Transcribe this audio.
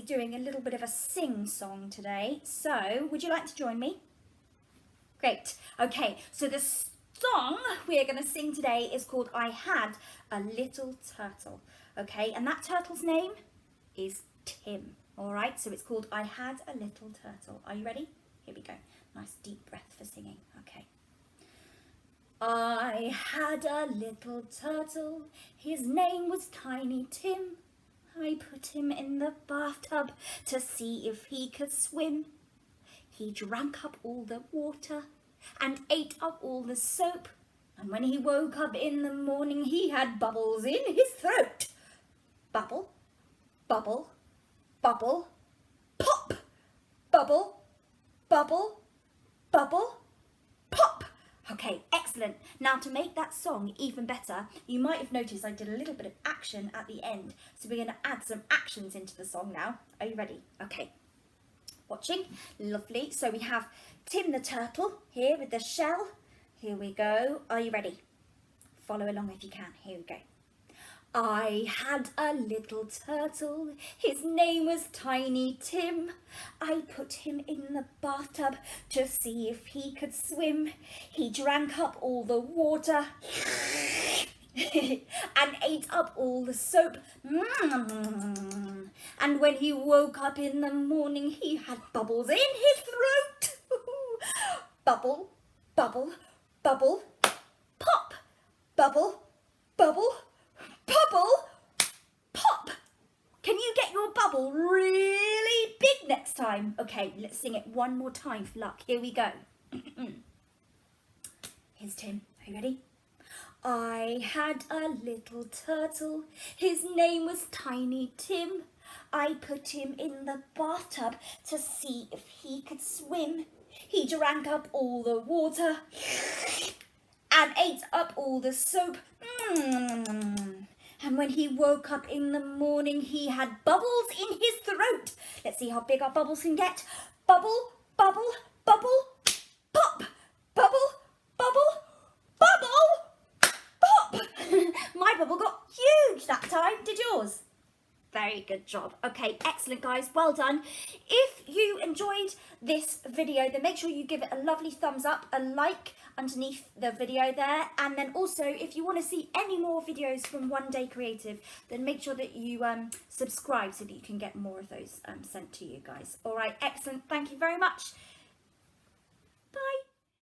doing a little bit of a sing song today. So, would you like to join me? Great. Okay, so the song we're going to sing today is called I Had a Little Turtle. Okay, and that turtle's name is Tim. All right, so it's called I Had a Little Turtle. Are you ready? Here we go. Nice deep breath for singing. Okay. I had a little turtle, his name was Tiny Tim. I put him in the bathtub to see if he could swim. He drank up all the water and ate up all the soap. And when he woke up in the morning, he had bubbles in his throat. Bubble, bubble, bubble, pop, bubble, bubble, bubble, pop. Okay, excellent. Now to make that song even better, you might have noticed I did a little bit of action at the end. So we're going to add some actions into the song now. Are you ready? Okay. Watching. Lovely. So we have Tim the turtle here with the shell. Here we go. Are you ready? Follow along if you can. Here we go. I had a little turtle, his name was Tiny Tim. I put him in the bathtub to see if he could swim. He drank up all the water and ate up all the soap. And when he woke up in the morning, he had bubbles in his throat. Bubble, bubble, bubble, pop, bubble, bubble, bubble, pop. Can you get your bubble really big next time? Okay, let's sing it one more time for luck. Here we go. Here's Tim. Are you ready? I had a little turtle. His name was Tiny Tim. I put him in the bathtub to see if he could swim. He drank up all the water and ate up all the soap. And when he woke up in the morning, he had bubbles in his throat. Let's see how big our bubbles can get. Bubble, bubble, bubble, pop. Bubble, bubble, bubble, pop. My bubble got huge that time. Did yours? Very good job. Okay, excellent guys, well done. If you enjoyed this video, then make sure you give it a lovely thumbs up, a like underneath the video there, and then also if you want to see any more videos from One Day Creative, then make sure that you subscribe so that you can get more of those sent to you guys. All right, excellent. Thank you very much.